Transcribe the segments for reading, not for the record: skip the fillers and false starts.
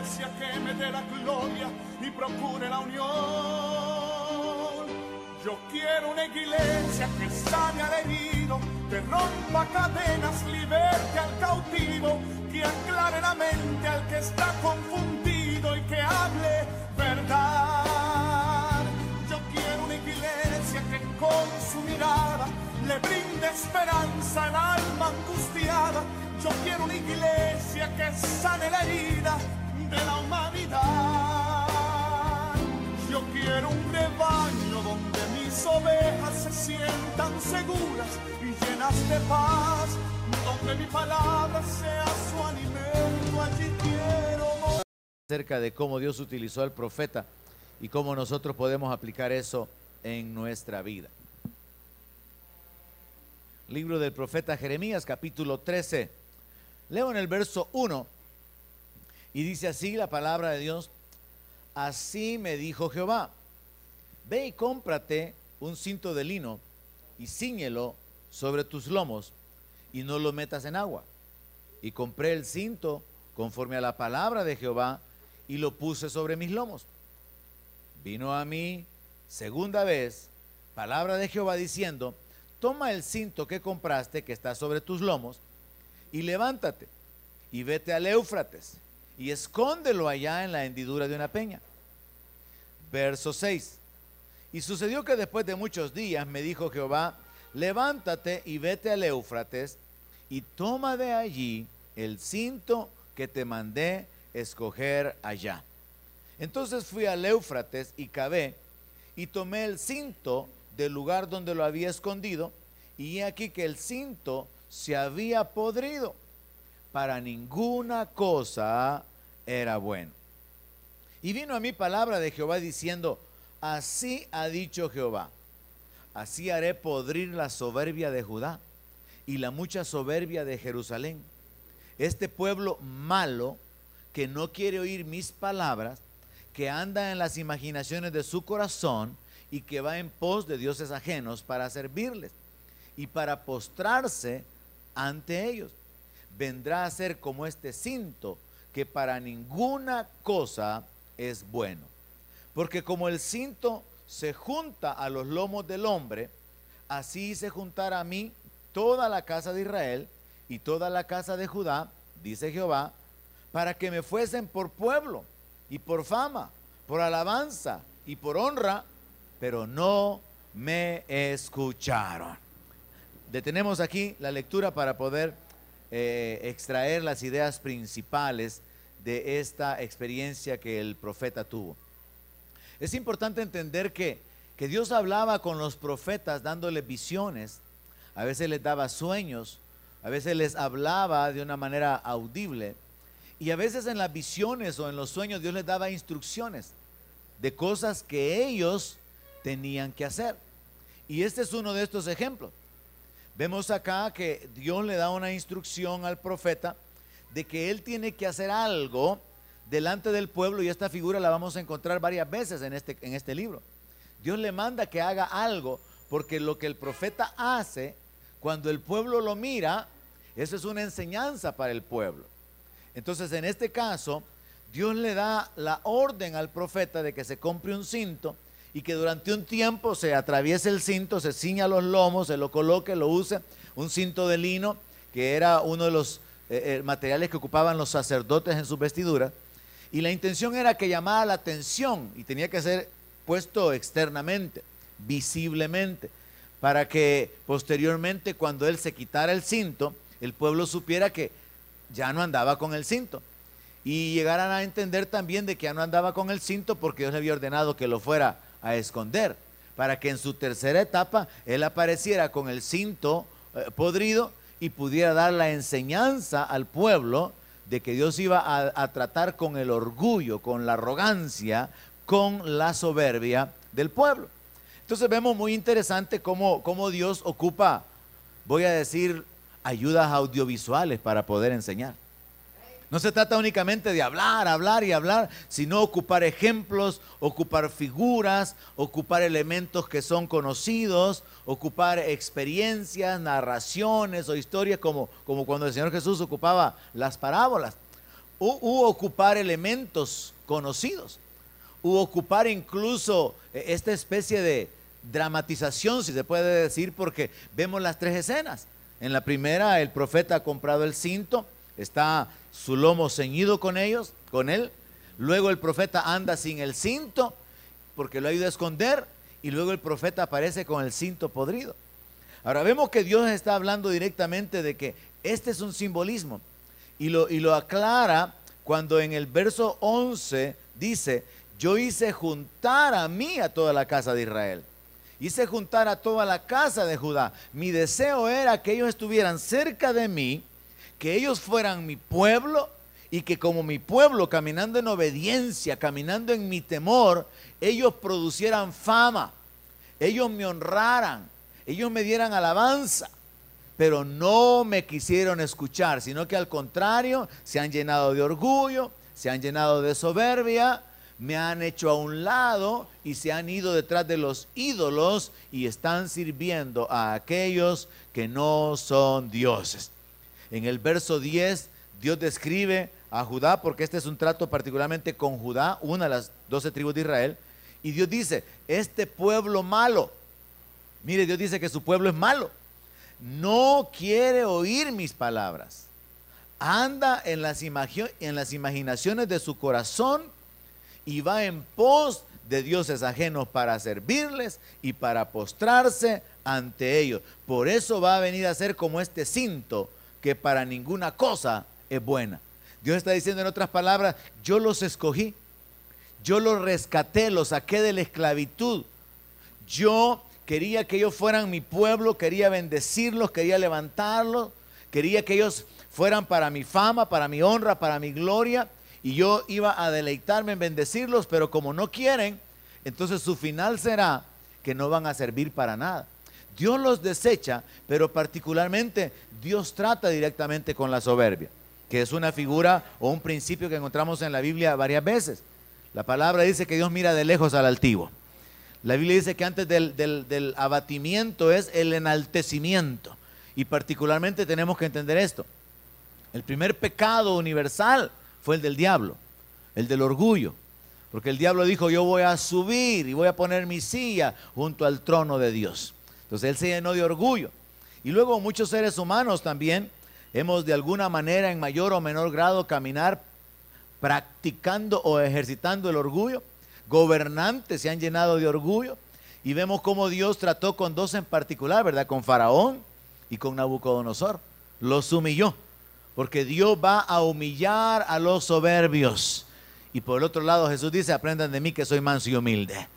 iglesia que me dé la gloria y procure la unión. Yo quiero una iglesia que sane al herido, que rompa cadenas, liberte al cautivo, que aclare la mente al que está confundido y que hable verdad. Yo quiero una iglesia que con su mirada le brinde esperanza al alma angustiada. Yo quiero una iglesia que sane la herida de la humanidad. Yo quiero un rebaño donde mis ovejas se sientan seguras y llenas de paz, donde mi palabra sea su alimento. Allí quiero acerca de cómo Dios utilizó al profeta y cómo nosotros podemos aplicar eso en nuestra vida. Libro del profeta Jeremías, capítulo 13. Leo en el verso 1 y dice así la palabra de Dios: así me dijo Jehová, ve y cómprate un cinto de lino y cíñelo sobre tus lomos y no lo metas en agua. Y compré el cinto conforme a la palabra de Jehová y lo puse sobre mis lomos. Vino a mí segunda vez palabra de Jehová diciendo: toma el cinto que compraste que está sobre tus lomos y levántate y vete al Éufrates y escóndelo allá en la hendidura de una peña. Verso 6. Y sucedió que después de muchos días me dijo Jehová: levántate y vete al Éufrates y toma de allí el cinto que te mandé escoger allá. Entonces fui al Éufrates y cavé y tomé el cinto del lugar donde lo había escondido, y he aquí que el cinto se había podrido, para ninguna cosa era bueno. Y vino a mí palabra de Jehová diciendo: así ha dicho Jehová, así haré podrir la soberbia de Judá y la mucha soberbia de Jerusalén. Este pueblo malo que no quiere oír mis palabras, que anda en las imaginaciones de su corazón y que va en pos de dioses ajenos para servirles y para postrarse ante ellos, vendrá a ser como este cinto que para ninguna cosa es bueno. Porque como el cinto se junta a los lomos del hombre, así se juntará a mí toda la casa de Israel y toda la casa de Judá, dice Jehová, para que me fuesen por pueblo y por fama, por alabanza y por honra, pero no me escucharon. Detenemos aquí la lectura para poder extraer las ideas principales de esta experiencia que el profeta tuvo. Es importante entender que Dios hablaba con los profetas dándoles visiones, a veces les daba sueños, a veces les hablaba de una manera audible, y a veces en las visiones o en los sueños Dios les daba instrucciones de cosas que ellos tenían que hacer. Y este es uno de estos ejemplos. Vemos acá que Dios le da una instrucción al profeta de que él tiene que hacer algo delante del pueblo, y esta figura la vamos a encontrar varias veces en este libro. Dios le manda que haga algo, porque lo que el profeta hace, cuando el pueblo lo mira, eso es una enseñanza para el pueblo. Entonces, en este caso, Dios le da la orden al profeta de que se compre un cinto y que durante un tiempo se atraviese el cinto, se ciña los lomos, se lo coloque, lo use, un cinto de lino, que era uno de los materiales que ocupaban los sacerdotes en sus vestiduras, y la intención era que llamara la atención y tenía que ser puesto externamente, visiblemente, para que posteriormente, cuando él se quitara el cinto, el pueblo supiera que ya no andaba con el cinto, y llegaran a entender también de que ya no andaba con el cinto porque Dios le había ordenado que lo fuera a esconder, para que en su tercera etapa él apareciera con el cinto podrido y pudiera dar la enseñanza al pueblo de que Dios iba a tratar con el orgullo, con la arrogancia, con la soberbia del pueblo. Entonces vemos muy interesante cómo Dios ocupa, voy a decir, ayudas audiovisuales para poder enseñar. No se trata únicamente de hablar y hablar, sino ocupar ejemplos, ocupar figuras, ocupar elementos que son conocidos, ocupar experiencias, narraciones o historias, como cuando el Señor Jesús ocupaba las parábolas. u ocupar elementos conocidos, u ocupar incluso esta especie de dramatización, si se puede decir, porque vemos las tres escenas. En la primera, el profeta ha comprado el cinto, está su lomo ceñido con él. Luego el profeta anda sin el cinto porque lo ha ido a esconder, y luego el profeta aparece con el cinto podrido. Ahora vemos que Dios está hablando directamente de que este es un simbolismo, y lo aclara cuando en el verso 11 dice: yo hice juntar a mí a toda la casa de Israel. Hice juntar a toda la casa de Judá. Mi deseo era que ellos estuvieran cerca de mí, que ellos fueran mi pueblo, y que como mi pueblo, caminando en obediencia, caminando en mi temor, ellos producieran fama, ellos me honraran, ellos me dieran alabanza. Pero no me quisieron escuchar, sino que al contrario, se han llenado de orgullo, se han llenado de soberbia, me han hecho a un lado y se han ido detrás de los ídolos y están sirviendo a aquellos que no son dioses. En el verso 10, Dios describe a Judá, porque este es un trato particularmente con Judá, una de las 12 tribus de Israel, y Dios dice: este pueblo malo, mire, Dios dice que su pueblo es malo, no quiere oír mis palabras, anda en las imaginaciones de su corazón y va en pos de dioses ajenos para servirles y para postrarse ante ellos. Por eso va a venir a ser como este cinto, que para ninguna cosa es buena. Dios está diciendo, en otras palabras: yo los escogí, yo los rescaté, los saqué de la esclavitud. Yo quería que ellos fueran mi pueblo, quería bendecirlos, quería levantarlos, quería que ellos fueran para mi fama, para mi honra, para mi gloria. Y yo iba a deleitarme en bendecirlos, pero como no quieren, entonces su final será que no van a servir para nada. Dios los desecha, pero particularmente Dios trata directamente con la soberbia, que es una figura o un principio que encontramos en la Biblia varias veces. La palabra dice que Dios mira de lejos al altivo. La Biblia dice que antes del abatimiento es el enaltecimiento. Y particularmente tenemos que entender esto. El primer pecado universal fue el del diablo, el del orgullo. Porque el diablo dijo: yo voy a subir y voy a poner mi silla junto al trono de Dios. Entonces él se llenó de orgullo. Y luego muchos seres humanos también hemos de alguna manera, en mayor o menor grado, caminar practicando o ejercitando el orgullo. Gobernantes se han llenado de orgullo. Y vemos cómo Dios trató con dos en particular, ¿verdad? Con Faraón y con Nabucodonosor. Los humilló. Porque Dios va a humillar a los soberbios. Y por el otro lado Jesús dice: aprendan de mí que soy manso y humilde.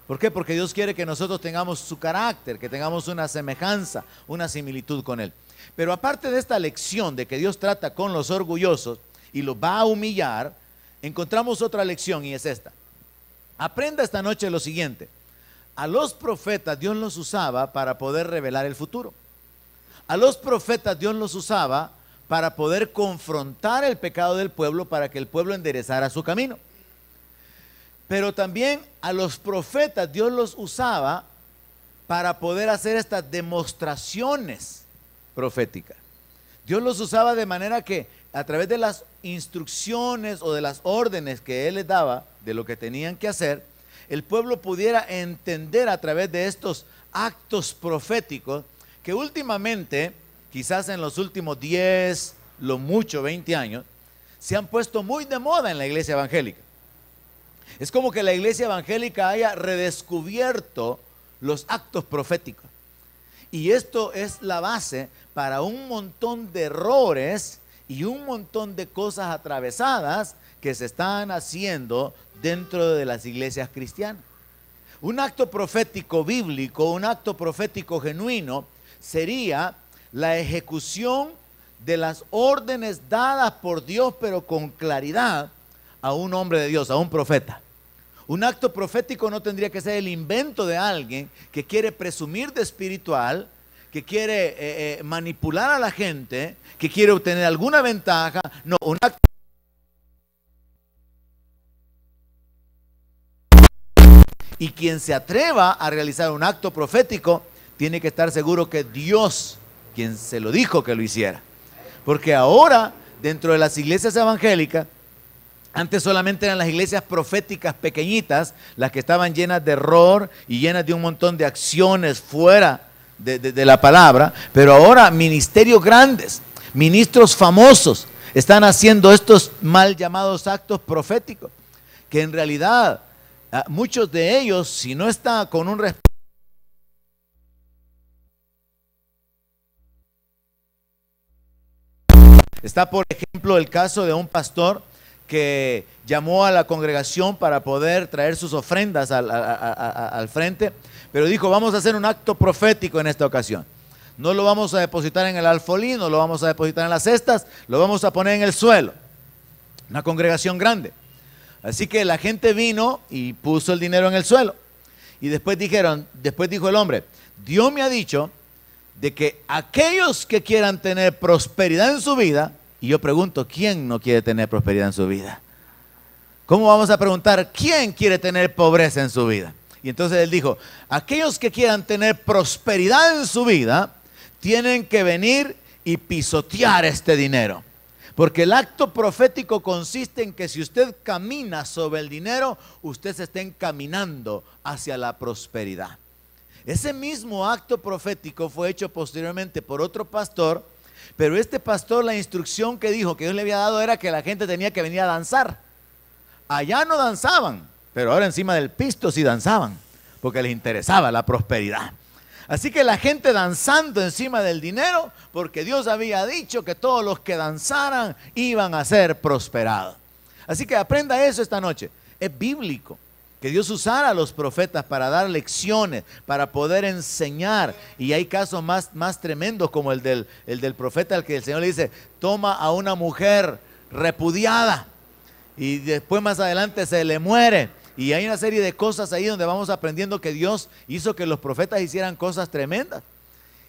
¿Por qué? Porque Dios quiere que nosotros tengamos su carácter, que tengamos una semejanza, una similitud con Él. Pero aparte de esta lección de que Dios trata con los orgullosos y los va a humillar, encontramos otra lección, y es esta. Aprenda esta noche lo siguiente: a los profetas Dios los usaba para poder revelar el futuro. A los profetas Dios los usaba para poder confrontar el pecado del pueblo, para que el pueblo enderezara su camino. Pero también a los profetas Dios los usaba para poder hacer estas demostraciones proféticas. Dios los usaba de manera que a través de las instrucciones o de las órdenes que Él les daba de lo que tenían que hacer, el pueblo pudiera entender a través de estos actos proféticos que últimamente, quizás en los últimos 10, lo mucho 20 años, se han puesto muy de moda en la iglesia evangélica. Es como que la iglesia evangélica haya redescubierto los actos proféticos. Y esto es la base para un montón de errores y un montón de cosas atravesadas que se están haciendo dentro de las iglesias cristianas. Un acto profético bíblico, un acto profético genuino, sería la ejecución de las órdenes dadas por Dios, pero con claridad, a un hombre de Dios, a un profeta. Un acto profético no tendría que ser el invento de alguien que quiere presumir de espiritual, que quiere manipular a la gente, que quiere obtener alguna ventaja. No, un acto. Y quien se atreva a realizar un acto profético tiene que estar seguro que Dios, quien se lo dijo que lo hiciera. Porque ahora dentro de las iglesias evangélicas, antes solamente eran las iglesias proféticas pequeñitas, las que estaban llenas de error y llenas de un montón de acciones fuera de la palabra, pero ahora ministerios grandes, ministros famosos, están haciendo estos mal llamados actos proféticos, que en realidad muchos de ellos, si no están con un respeto, está por ejemplo el caso de un pastor que llamó a la congregación para poder traer sus ofrendas al frente, pero dijo: vamos a hacer un acto profético en esta ocasión. No lo vamos a depositar en el alfolí, no lo vamos a depositar en las cestas, lo vamos a poner en el suelo. Una congregación grande. Así que la gente vino y puso el dinero en el suelo. Y después dijo el hombre: Dios me ha dicho de que aquellos que quieran tener prosperidad en su vida, y yo pregunto, ¿quién no quiere tener prosperidad en su vida? ¿Cómo vamos a preguntar quién quiere tener pobreza en su vida? Y entonces él dijo: aquellos que quieran tener prosperidad en su vida, tienen que venir y pisotear este dinero. Porque el acto profético consiste en que si usted camina sobre el dinero, usted se está encaminando hacia la prosperidad. Ese mismo acto profético fue hecho posteriormente por otro pastor, pero este pastor, la instrucción que dijo que Dios le había dado era que la gente tenía que venir a danzar. Allá no danzaban, pero ahora encima del pisto sí danzaban, porque les interesaba la prosperidad. Así que la gente danzando encima del dinero, porque Dios había dicho que todos los que danzaran iban a ser prosperados. Así que aprenda eso esta noche. Es bíblico que Dios usara a los profetas para dar lecciones, para poder enseñar. Y hay casos más tremendos, como el del profeta al que el Señor le dice: toma a una mujer repudiada, y después más adelante se le muere. Y hay una serie de cosas ahí donde vamos aprendiendo que Dios hizo que los profetas hicieran cosas tremendas.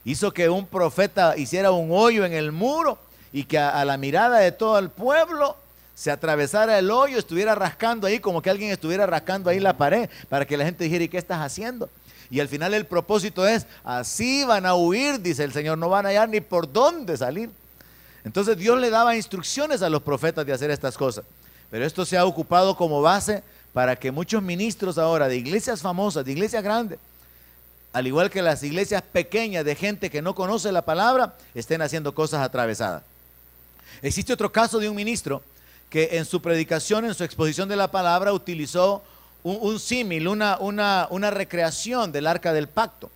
Hizo que un profeta hiciera un hoyo en el muro y que a la mirada de todo el pueblo se atravesara el hoyo, estuviera rascando ahí, como que alguien estuviera rascando ahí la pared, para que la gente dijera: ¿y qué estás haciendo? Y al final el propósito es: así van a huir, dice el Señor, no van a hallar ni por dónde salir. Entonces Dios le daba instrucciones a los profetas de hacer estas cosas. Pero esto se ha ocupado como base para que muchos ministros ahora de iglesias famosas, de iglesias grandes, al igual que las iglesias pequeñas de gente que no conoce la palabra, estén haciendo cosas atravesadas. Existe otro caso de un ministro que en su predicación, en su exposición de la palabra, utilizó un símil, una recreación del arca del pacto,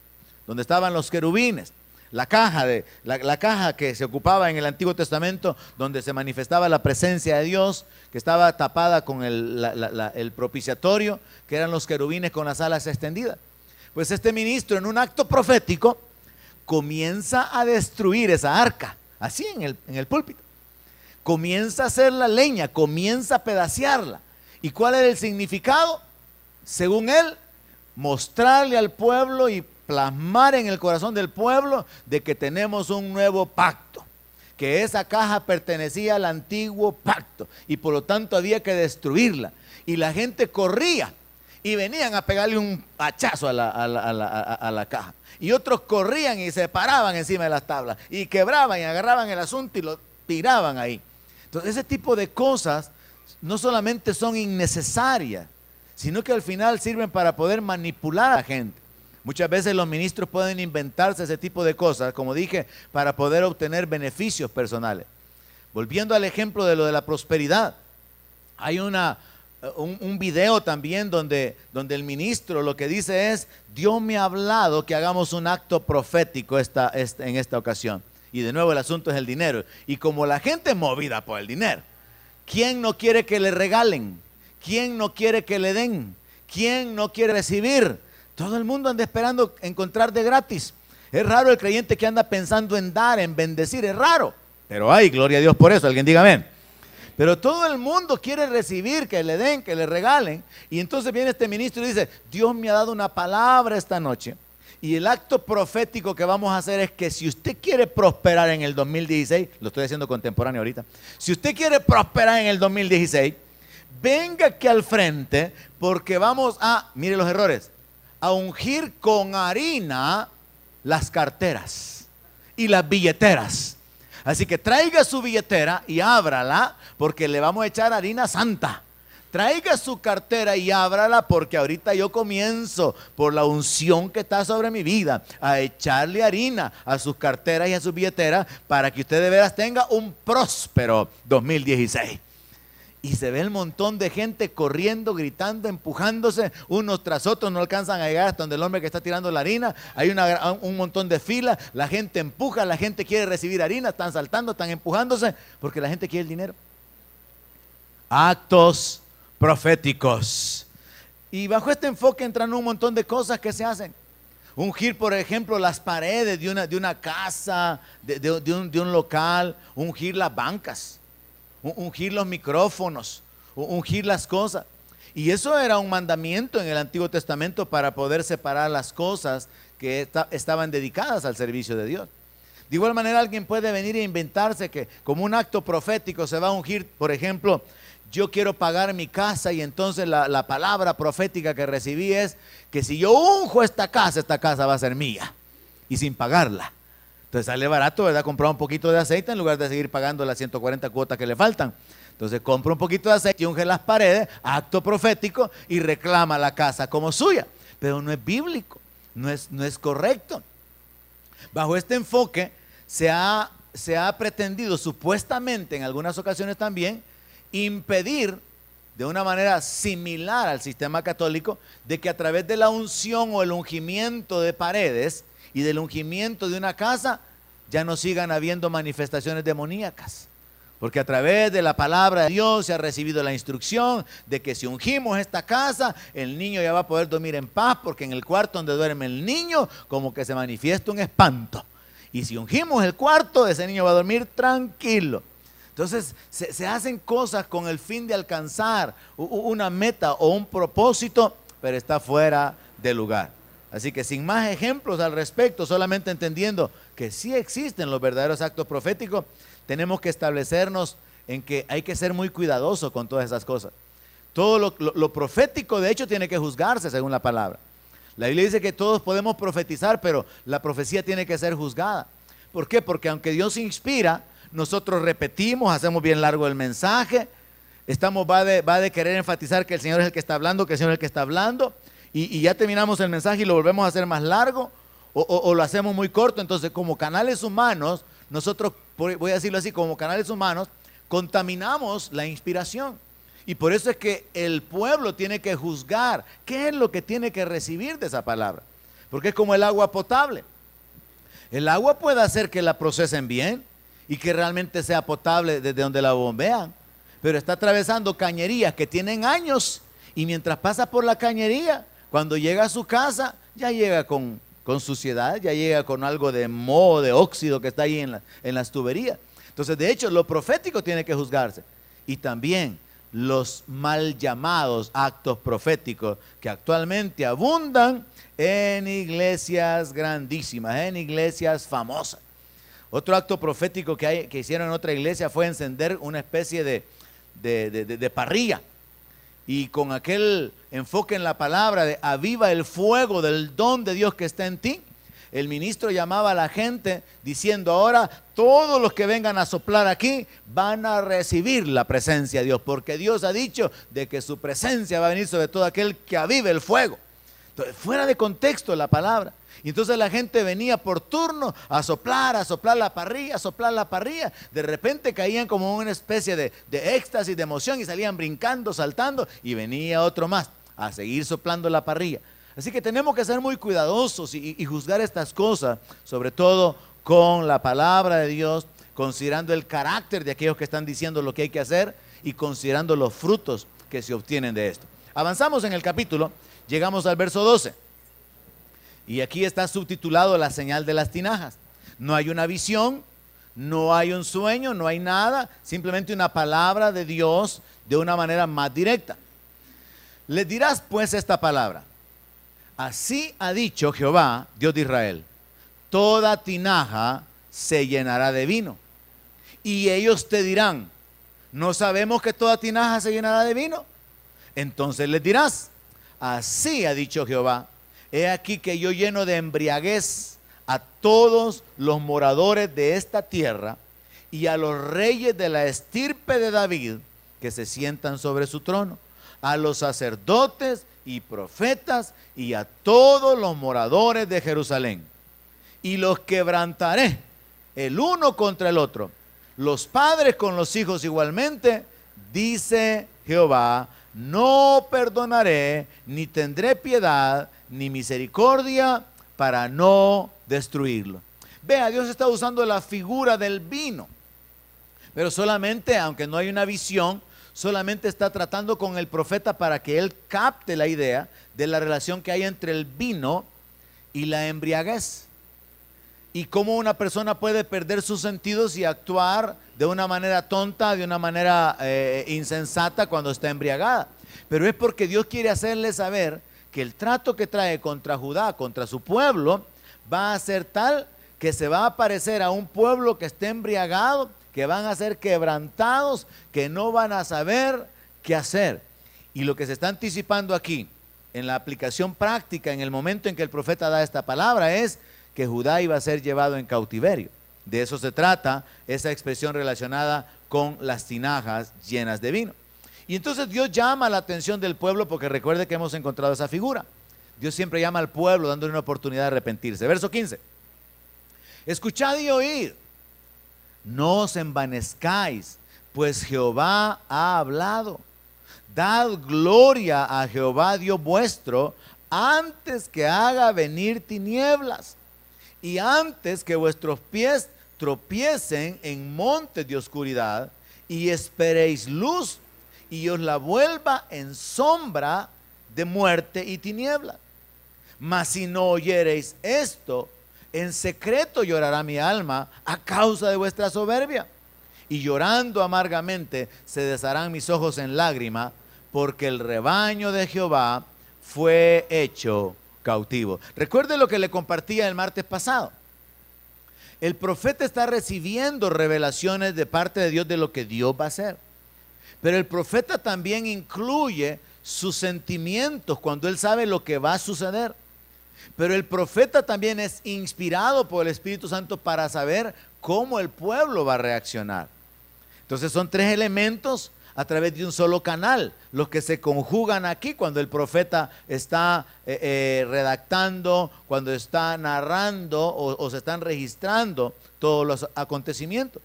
donde estaban los querubines. La caja que se ocupaba en el Antiguo Testamento, donde se manifestaba la presencia de Dios, que estaba tapada con el propiciatorio, que eran los querubines con las alas extendidas. Pues este ministro, en un acto profético, comienza a destruir esa arca, así en el púlpito. Comienza a hacer la leña, comienza a pedacearla. ¿Y cuál era el significado? Según él, mostrarle al pueblo y plasmar en el corazón del pueblo de que tenemos un nuevo pacto, que esa caja pertenecía al antiguo pacto y por lo tanto había que destruirla. Y la gente corría y venían a pegarle un hachazo a la caja, y otros corrían y se paraban encima de las tablas y quebraban y agarraban el asunto y lo tiraban ahí. Entonces ese tipo de cosas no solamente son innecesarias, sino que al final sirven para poder manipular a la gente. Muchas veces los ministros pueden inventarse ese tipo de cosas, como dije, para poder obtener beneficios personales. Volviendo al ejemplo de lo de la prosperidad, hay un video también donde el ministro lo que dice es: Dios me ha hablado que hagamos un acto profético en esta ocasión. Y de nuevo el asunto es el dinero. Y como la gente es movida por el dinero, ¿quién no quiere que le regalen? ¿Quién no quiere que le den? ¿Quién no quiere recibir? Todo el mundo anda esperando encontrar de gratis. Es raro el creyente que anda pensando en dar, en bendecir, es raro. Pero hay, gloria a Dios por eso, alguien diga amén. Pero todo el mundo quiere recibir, que le den, que le regalen. Y entonces viene este ministro y dice: Dios me ha dado una palabra esta noche. Y el acto profético que vamos a hacer es que si usted quiere prosperar en el 2016, lo estoy haciendo contemporáneo ahorita, si usted quiere prosperar en el 2016, venga aquí al frente, porque vamos a, mire los errores, a ungir con harina las carteras y las billeteras. Así que traiga su billetera y ábrala, porque le vamos a echar harina santa. Traiga su cartera y ábrala, porque ahorita yo comienzo, por la unción que está sobre mi vida, a echarle harina a sus carteras y a sus billeteras, para que usted de veras tenga un próspero 2016. Y se ve el montón de gente corriendo, gritando, empujándose, unos tras otros, no alcanzan a llegar hasta donde el hombre que está tirando la harina. Hay un montón de filas, la gente empuja, la gente quiere recibir harina, están saltando, están empujándose, porque la gente quiere el dinero. Actos proféticos. Y bajo este enfoque entran un montón de cosas que se hacen. Ungir, por ejemplo, las paredes de una casa, de un local, ungir las bancas, ungir los micrófonos, ungir las cosas. Y eso era un mandamiento en el Antiguo Testamento para poder separar las cosas que estaban dedicadas al servicio de Dios. De igual manera, alguien puede venir e inventarse que como un acto profético se va a ungir, por ejemplo, yo quiero pagar mi casa, y entonces la palabra profética que recibí es que si yo unjo esta casa va a ser mía y sin pagarla. Entonces sale barato, ¿verdad? Comprar un poquito de aceite en lugar de seguir pagando las 140 cuotas que le faltan. Entonces compra un poquito de aceite y unge las paredes, acto profético, y reclama la casa como suya. Pero no es bíblico, no es correcto. Bajo este enfoque se ha pretendido supuestamente en algunas ocasiones también impedir de una manera similar al sistema católico de que a través de la unción o el ungimiento de paredes y del ungimiento de una casa ya no sigan habiendo manifestaciones demoníacas, porque a través de la palabra de Dios se ha recibido la instrucción de que si ungimos esta casa, el niño ya va a poder dormir en paz, porque en el cuarto donde duerme el niño como que se manifiesta un espanto, y si ungimos el cuarto, ese niño va a dormir tranquilo. Entonces se hacen cosas con el fin de alcanzar una meta o un propósito, pero está fuera de lugar. Así que sin más ejemplos al respecto, solamente entendiendo que sí existen los verdaderos actos proféticos, tenemos que establecernos en que hay que ser muy cuidadosos con todas esas cosas. Todo lo profético, de hecho, tiene que juzgarse según la palabra. La Biblia dice que todos podemos profetizar, pero la profecía tiene que ser juzgada. ¿Por qué? Porque aunque Dios inspira, nosotros repetimos, hacemos bien largo el mensaje, va de querer enfatizar que el Señor es el que está hablando, que el Señor es el que está hablando, y ya terminamos el mensaje y lo volvemos a hacer más largo, o lo hacemos muy corto. Entonces, como canales humanos, nosotros, voy a decirlo así, como canales humanos, contaminamos la inspiración. Y por eso es que el pueblo tiene que juzgar qué es lo que tiene que recibir de esa palabra, porque es como el agua potable. El agua puede hacer que la procesen bien y que realmente sea potable desde donde la bombean, pero está atravesando cañerías que tienen años, y mientras pasa por la cañería, cuando llega a su casa, ya llega con suciedad, ya llega con algo de moho, de óxido que está ahí en las tuberías. Entonces, de hecho, lo profético tiene que juzgarse, y también los mal llamados actos proféticos que actualmente abundan en iglesias grandísimas, en iglesias famosas. Otro acto profético que hicieron en otra iglesia fue encender una especie de parrilla, y con aquel enfoque en la palabra de aviva el fuego del don de Dios que está en ti, el ministro llamaba a la gente diciendo: ahora todos los que vengan a soplar aquí van a recibir la presencia de Dios, porque Dios ha dicho de que su presencia va a venir sobre todo aquel que avive el fuego. Entonces, fuera de contexto la palabra. Y entonces la gente venía por turno a soplar la parrilla, a soplar la parrilla. De repente caían como una especie de éxtasis, de emoción, y salían brincando, saltando, y venía otro más a seguir soplando la parrilla. Así que tenemos que ser muy cuidadosos y juzgar estas cosas, sobre todo con la palabra de Dios, considerando el carácter de aquellos que están diciendo lo que hay que hacer y considerando los frutos que se obtienen de esto. Avanzamos en el capítulo, llegamos al verso 12. Y aquí está subtitulado la señal de las tinajas. No hay una visión, no hay un sueño, no hay nada, simplemente una palabra de Dios de una manera más directa. Les dirás pues esta palabra: así ha dicho Jehová, Dios de Israel, toda tinaja se llenará de vino. Y ellos te dirán: ¿no sabemos que toda tinaja se llenará de vino? Entonces les dirás: así ha dicho Jehová, he aquí que yo lleno de embriaguez a todos los moradores de esta tierra, y a los reyes de la estirpe de David que se sientan sobre su trono, a los sacerdotes y profetas y a todos los moradores de Jerusalén. Y los quebrantaré el uno contra el otro, los padres con los hijos igualmente, dice Jehová, no perdonaré, ni tendré piedad, ni misericordia para no destruirlo. Vea, Dios está usando la figura del vino, pero solamente, aunque no hay una visión, solamente está tratando con el profeta para que él capte la idea de la relación que hay entre el vino y la embriaguez. Y cómo una persona puede perder sus sentidos y actuar de una manera tonta, de una manera insensata cuando está embriagada. Pero es porque Dios quiere hacerle saber que el trato que trae contra Judá, contra su pueblo, va a ser tal que se va a parecer a un pueblo que esté embriagado, que van a ser quebrantados, que no van a saber qué hacer. Y lo que se está anticipando aquí, en la aplicación práctica, en el momento en que el profeta da esta palabra, es que Judá iba a ser llevado en cautiverio. De eso se trata esa expresión relacionada con las tinajas llenas de vino. Y entonces Dios llama la atención del pueblo, porque recuerde que hemos encontrado esa figura. Dios siempre llama al pueblo dándole una oportunidad de arrepentirse. Verso 15. Escuchad y oíd, no os envanezcáis, pues Jehová ha hablado. Dad gloria a Jehová Dios vuestro, antes que haga venir tinieblas, y antes que vuestros pies tropiecen en montes de oscuridad, y esperéis luz, y os la vuelva en sombra de muerte y tiniebla. Mas si no oyereis esto, en secreto llorará mi alma a causa de vuestra soberbia, y llorando amargamente se desharán mis ojos en lágrima, porque el rebaño de Jehová fue hecho cautivo. Recuerde lo que le compartía el martes pasado. El profeta está recibiendo revelaciones de parte de Dios de lo que Dios va a hacer. Pero el profeta también incluye sus sentimientos cuando él sabe lo que va a suceder. Pero el profeta también es inspirado por el Espíritu Santo para saber cómo el pueblo va a reaccionar. Entonces son tres elementos a través de un solo canal, los que se conjugan aquí cuando el profeta está redactando, cuando está narrando o se están registrando todos los acontecimientos.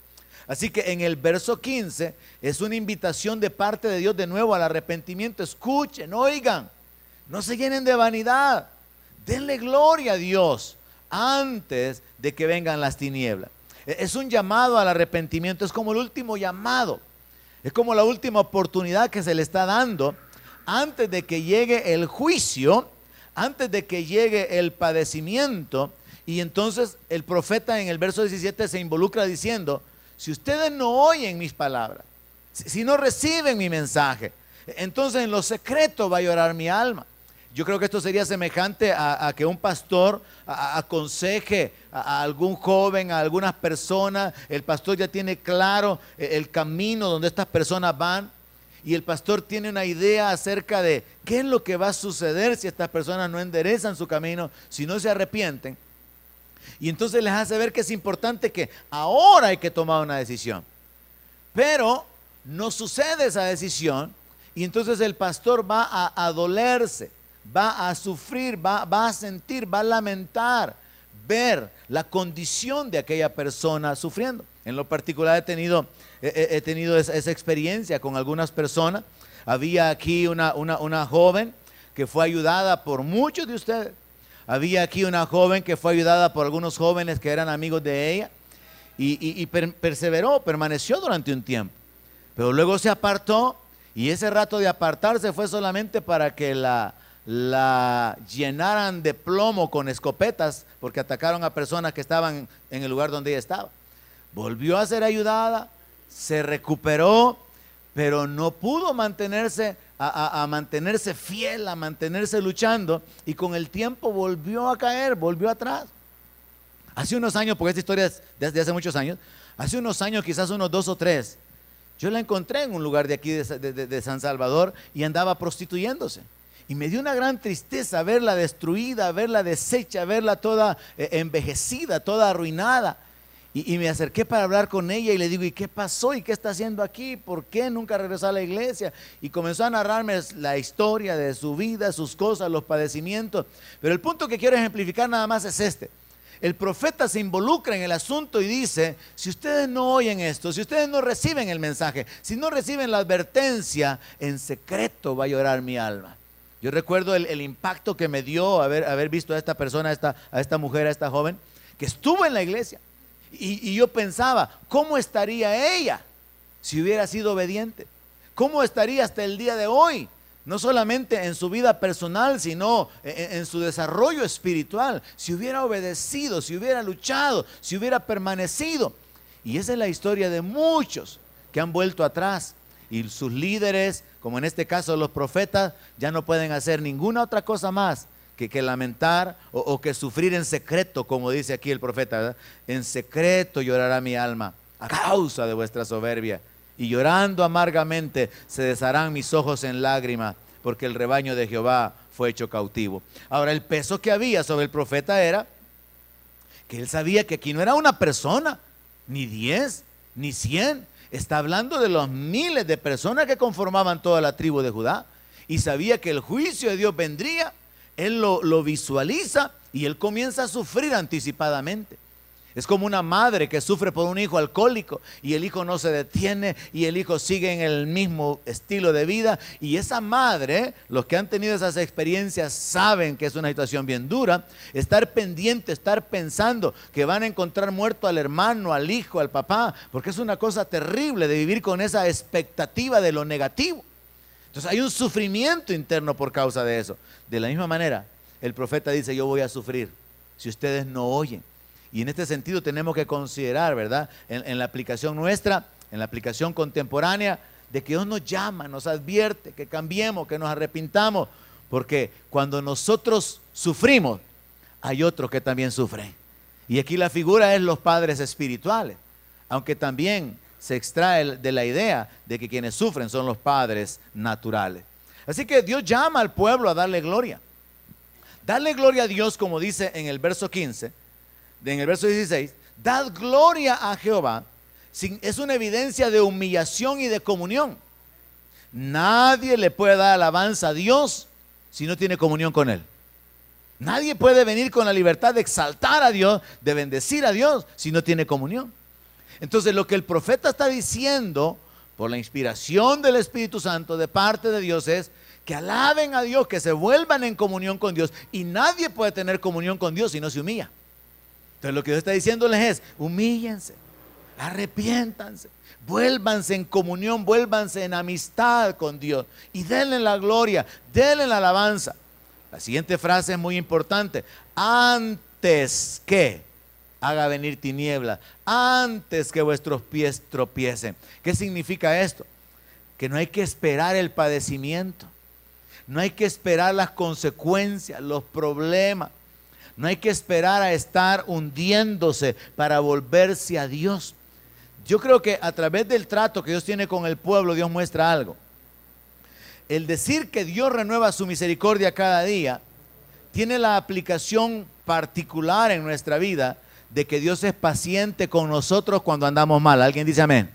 Así que en el verso 15 es una invitación de parte de Dios de nuevo al arrepentimiento. Escuchen, oigan, no se llenen de vanidad, denle gloria a Dios antes de que vengan las tinieblas. Es un llamado al arrepentimiento, es como el último llamado, es como la última oportunidad que se le está dando antes de que llegue el juicio, antes de que llegue el padecimiento. Y entonces el profeta en el verso 17 se involucra diciendo: si ustedes no oyen mis palabras, si no reciben mi mensaje, entonces en lo secreto va a llorar mi alma. Yo creo que esto sería semejante a que un pastor aconseje a algún joven, a algunas personas. El pastor ya tiene claro el camino donde estas personas van, y el pastor tiene una idea acerca de qué es lo que va a suceder si estas personas no enderezan su camino, si no se arrepienten. Y entonces les hace ver que es importante que ahora hay que tomar una decisión. Pero no sucede esa decisión, y entonces el pastor va a dolerse, va a sufrir, va a sentir, va a lamentar, ver la condición de aquella persona sufriendo. En lo particular he tenido esa experiencia con algunas personas. Había aquí una joven que fue ayudada por muchos de ustedes. Había aquí una joven que fue ayudada por algunos jóvenes que eran amigos de ella, y perseveró, permaneció durante un tiempo. Pero luego se apartó, y ese rato de apartarse fue solamente para que la llenaran de plomo con escopetas, porque atacaron a personas que estaban en el lugar donde ella estaba. Volvió a ser ayudada, se recuperó, pero no pudo mantenerse a mantenerse fiel, a mantenerse luchando, y con el tiempo volvió a caer, volvió atrás. Hace unos años, porque esta historia es desde hace muchos años, hace unos años, quizás unos 2 o 3, yo la encontré en un lugar de aquí de San Salvador, y andaba prostituyéndose. Y me dio una gran tristeza verla destruida, verla deshecha, verla toda envejecida, toda arruinada. Y me acerqué para hablar con ella y le digo, ¿y qué pasó? ¿Y qué está haciendo aquí? ¿Por qué nunca regresó a la iglesia? Y comenzó a narrarme la historia de su vida, sus cosas, los padecimientos. Pero el punto que quiero ejemplificar nada más es este. El profeta se involucra en el asunto y dice, si ustedes no oyen esto, si ustedes no reciben el mensaje, si no reciben la advertencia, en secreto va a llorar mi alma. Yo recuerdo el impacto que me dio haber visto a esta persona, a esta mujer, a esta joven, que estuvo en la iglesia. Y yo pensaba, ¿cómo estaría ella si hubiera sido obediente? ¿Cómo estaría hasta el día de hoy? No solamente en su vida personal, sino en su desarrollo espiritual. Si hubiera obedecido, si hubiera luchado, si hubiera permanecido. Y esa es la historia de muchos que han vuelto atrás. Y sus líderes, como en este caso los profetas, ya no pueden hacer ninguna otra cosa más que lamentar o que sufrir en secreto, como dice aquí el profeta, ¿verdad? En secreto llorará mi alma a causa de vuestra soberbia, y llorando amargamente se desharán mis ojos en lágrima, porque el rebaño de Jehová fue hecho cautivo. Ahora, el peso que había sobre el profeta era que él sabía que aquí no era una persona, ni 10, ni 100. Está hablando de los miles de personas que conformaban toda la tribu de Judá, y sabía que el juicio de Dios vendría. Él lo visualiza y él comienza a sufrir anticipadamente. Es como una madre que sufre por un hijo alcohólico y el hijo no se detiene y el hijo sigue en el mismo estilo de vida. Y esa madre, los que han tenido esas experiencias saben que es una situación bien dura. Estar pendiente, estar pensando que van a encontrar muerto al hermano, al hijo, al papá, porque es una cosa terrible de vivir con esa expectativa de lo negativo. Entonces hay un sufrimiento interno por causa de eso. De la misma manera, el profeta dice, yo voy a sufrir si ustedes no oyen. Y en este sentido tenemos que considerar, ¿verdad? En la aplicación nuestra, en la aplicación contemporánea, de que Dios nos llama, nos advierte, que cambiemos, que nos arrepintamos. Porque cuando nosotros sufrimos, hay otros que también sufren. Y aquí la figura es los padres espirituales, aunque también se extrae de la idea de que quienes sufren son los padres naturales. Así que Dios llama al pueblo a darle gloria. Darle gloria a Dios, como dice en el verso 15, en el verso 16, dad gloria a Jehová, es una evidencia de humillación y de comunión. Nadie le puede dar alabanza a Dios si no tiene comunión con Él. Nadie puede venir con la libertad de exaltar a Dios, de bendecir a Dios, si no tiene comunión. Entonces lo que el profeta está diciendo por la inspiración del Espíritu Santo de parte de Dios es que alaben a Dios, que se vuelvan en comunión con Dios, y nadie puede tener comunión con Dios si no se humilla. Entonces lo que Dios está diciéndoles es, humíllense, arrepiéntanse, vuélvanse en comunión, vuélvanse en amistad con Dios y denle la gloria, denle la alabanza. La siguiente frase es muy importante, antes que haga venir tinieblas, antes que vuestros pies tropiecen. ¿Qué significa esto? Que no hay que esperar el padecimiento, no hay que esperar las consecuencias, los problemas, no hay que esperar a estar hundiéndose para volverse a Dios. Yo creo que a través del trato que Dios tiene con el pueblo, Dios muestra algo. El decir que Dios renueva su misericordia cada día tiene la aplicación particular en nuestra vida de que Dios es paciente con nosotros cuando andamos mal. ¿Alguien dice amén?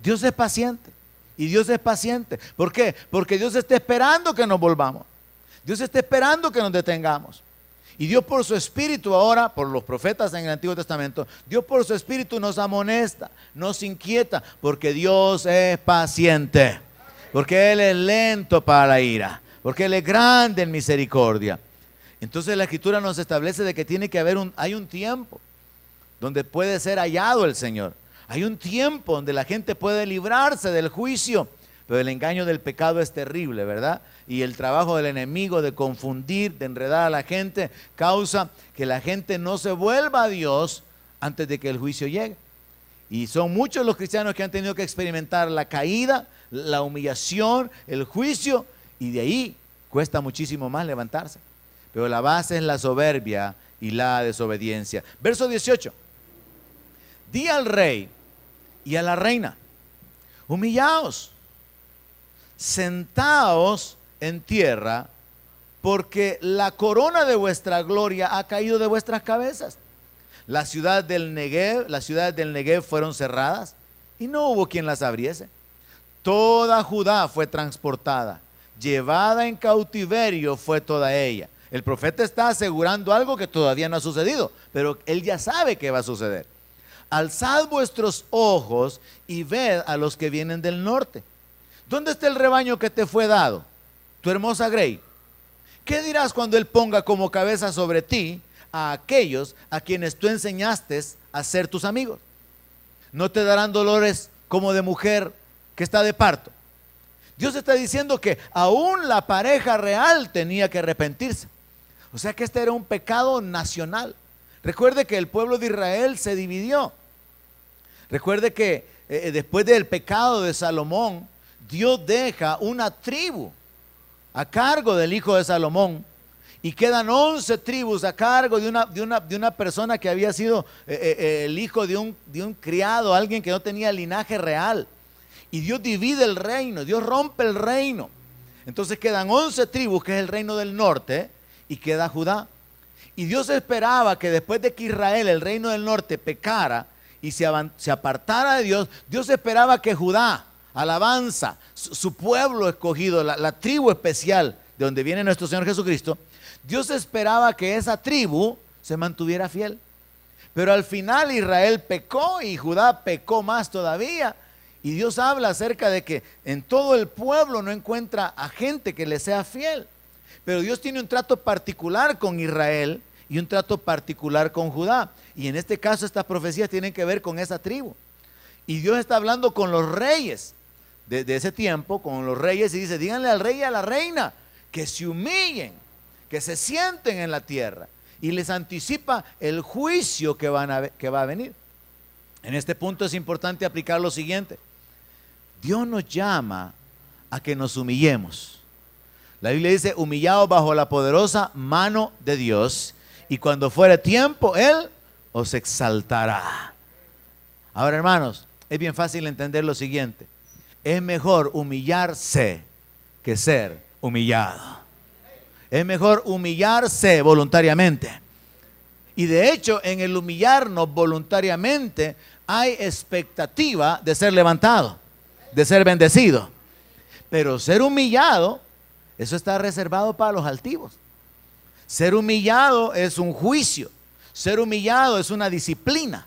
Dios es paciente. Y Dios es paciente. ¿Por qué? Porque Dios está esperando que nos volvamos. Dios está esperando que nos detengamos. Y Dios por su Espíritu ahora, por los profetas en el Antiguo Testamento, Dios por su Espíritu nos amonesta, nos inquieta, porque Dios es paciente. Porque Él es lento para la ira. Porque Él es grande en misericordia. Entonces la Escritura nos establece de que tiene que haber hay un tiempo donde puede ser hallado el Señor. Hay un tiempo donde la gente puede librarse del juicio, pero el engaño del pecado es terrible, ¿verdad? Y el trabajo del enemigo de confundir, de enredar a la gente, causa que la gente no se vuelva a Dios antes de que el juicio llegue. Y son muchos los cristianos que han tenido que experimentar la caída, la humillación, el juicio, y de ahí cuesta muchísimo más levantarse. Pero la base es la soberbia y la desobediencia. Verso 18. Di al rey y a la reina, humillaos, sentaos en tierra, porque la corona de vuestra gloria ha caído de vuestras cabezas. las ciudades del Negev fueron cerradas y no hubo quien las abriese. Toda Judá fue transportada, llevada en cautiverio fue toda ella. El profeta está asegurando algo que todavía no ha sucedido, pero él ya sabe que va a suceder. Alzad vuestros ojos y ved a los que vienen del norte. ¿Dónde está el rebaño que te fue dado, tu hermosa grey? ¿Qué dirás cuando él ponga como cabeza sobre ti a aquellos a quienes tú enseñaste a ser tus amigos? ¿No te darán dolores como de mujer que está de parto? Dios está diciendo que aún la pareja real tenía que arrepentirse. O sea que este era un pecado nacional. Recuerde que el pueblo de Israel se dividió. Recuerde que después del pecado de Salomón, Dios deja una tribu a cargo del hijo de Salomón y quedan 11 tribus a cargo de una persona que había sido el hijo de un criado, alguien que no tenía linaje real. Y Dios divide el reino, Dios rompe el reino. Entonces quedan 11 tribus, que es el reino del norte, y queda Judá. Y Dios esperaba que después de que Israel, el reino del norte, pecara y se apartara de Dios, Dios esperaba que Judá, alabanza, su pueblo escogido, la tribu especial de donde viene nuestro Señor Jesucristo, Dios esperaba que esa tribu se mantuviera fiel. Pero al final Israel pecó y Judá pecó más todavía. Y Dios habla acerca de que en todo el pueblo no encuentra a gente que le sea fiel. Pero Dios tiene un trato particular con Israel y un trato particular con Judá. Y en este caso estas profecías tienen que ver con esa tribu. Y Dios está hablando con los reyes de ese tiempo, con los reyes, y dice: díganle al rey y a la reina que se humillen, que se sienten en la tierra. Y les anticipa el juicio que va a venir. En este punto es importante aplicar lo siguiente: Dios nos llama a que nos humillemos. La Biblia dice: humillaos bajo la poderosa mano de Dios, y cuando fuere tiempo, Él os exaltará. Ahora, hermanos, es bien fácil entender lo siguiente: es mejor humillarse que ser humillado. Es mejor humillarse voluntariamente. Y de hecho, en el humillarnos voluntariamente hay expectativa de ser levantado, de ser bendecido. Pero ser humillado, eso está reservado para los altivos. Ser humillado es un juicio. Ser humillado es una disciplina.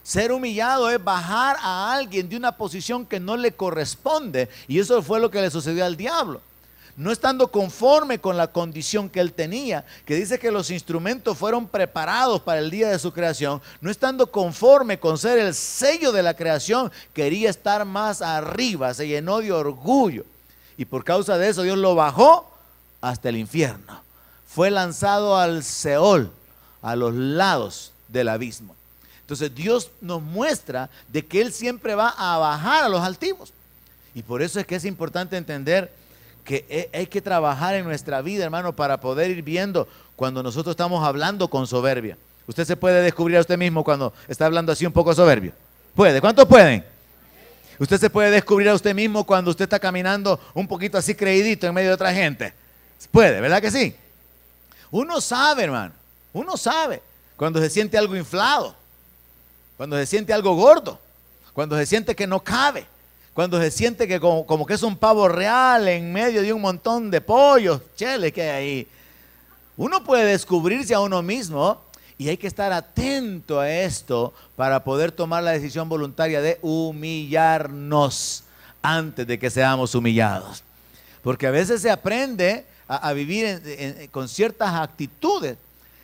Ser humillado es bajar a alguien de una posición que no le corresponde. Y eso fue lo que le sucedió al diablo. No estando conforme con la condición que él tenía, que dice que los instrumentos fueron preparados para el día de su creación, no estando conforme con ser el sello de la creación, quería estar más arriba, se llenó de orgullo. Y por causa de eso Dios lo bajó hasta el infierno. Fue lanzado al Seol, a los lados del abismo. Entonces Dios nos muestra de que Él siempre va a bajar a los altivos. Y por eso es que es importante entender que hay que trabajar en nuestra vida, hermano, para poder ir viendo cuando nosotros estamos hablando con soberbia. Usted se puede descubrir a usted mismo cuando está hablando así un poco soberbio. ¿Puede? ¿Cuántos pueden? Usted se puede descubrir a usted mismo cuando usted está caminando un poquito así creidito en medio de otra gente. Puede, ¿verdad que sí? Uno sabe, hermano, uno sabe cuando se siente algo inflado, cuando se siente algo gordo, cuando se siente que no cabe, cuando se siente que como que es un pavo real en medio de un montón de pollos, cheles que hay ahí. Uno puede descubrirse a uno mismo y hay que estar atento a esto para poder tomar la decisión voluntaria de humillarnos antes de que seamos humillados. Porque a veces se aprende a vivir con ciertas actitudes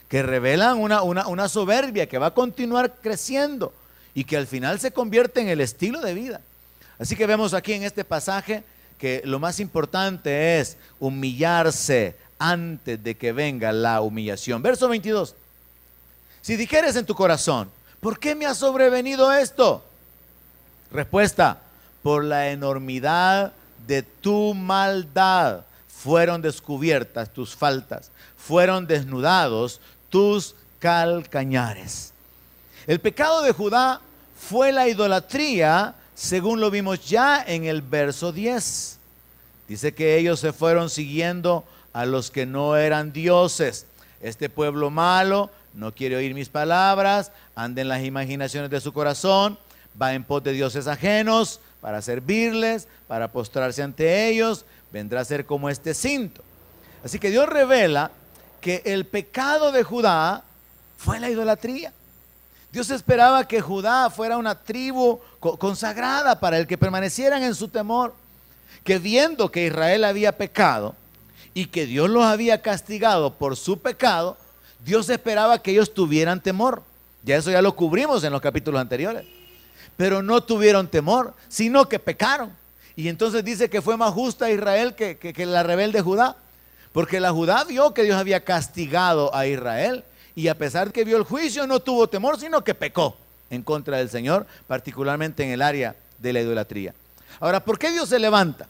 que revelan una soberbia que va a continuar creciendo y que al final se convierte en el estilo de vida. Así que vemos aquí en este pasaje que lo más importante es humillarse antes de que venga la humillación. Verso 22. Si dijeres en tu corazón: ¿por qué me ha sobrevenido esto? Respuesta: por la enormidad de tu maldad fueron descubiertas tus faltas, fueron desnudados tus calcañares. El pecado de Judá fue la idolatría, según lo vimos ya en el verso 10. Dice que ellos se fueron siguiendo a los que no eran dioses. Este pueblo malo no quiere oír mis palabras, anda en las imaginaciones de su corazón, va en pos de dioses ajenos para servirles, para postrarse ante ellos, vendrá a ser como este cinto. Así que Dios revela que el pecado de Judá fue la idolatría. Dios esperaba que Judá fuera una tribu consagrada para el que permanecieran en su temor, que viendo que Israel había pecado y que Dios los había castigado por su pecado, Dios esperaba que ellos tuvieran temor. Ya eso ya lo cubrimos en los capítulos anteriores. Pero no tuvieron temor, sino que pecaron. Y entonces dice que fue más justa Israel que la rebelde Judá, porque la Judá vio que Dios había castigado a Israel, y a pesar de que vio el juicio, no tuvo temor, sino que pecó en contra del Señor, particularmente en el área de la idolatría. Ahora, ¿por qué Dios se levanta?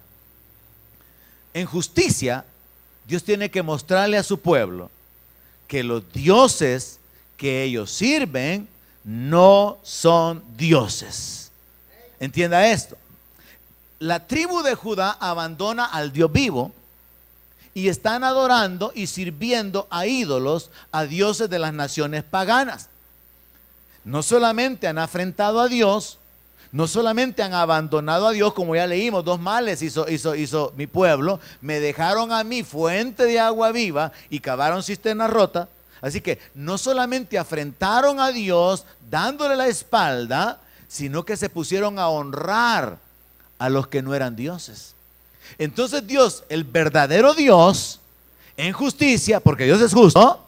En justicia, Dios tiene que mostrarle a su pueblo que los dioses que ellos sirven no son dioses. Entienda esto. La tribu de Judá abandona al Dios vivo y están adorando y sirviendo a ídolos, a dioses de las naciones paganas. No solamente han afrentado a Dios, no solamente han abandonado a Dios, como ya leímos, 2 males hizo mi pueblo, me dejaron a mí fuente de agua viva y cavaron cisternas rotas. Así que no solamente afrentaron a Dios dándole la espalda, sino que se pusieron a honrar a los que no eran dioses. Entonces Dios, el verdadero Dios, en justicia, porque Dios es justo,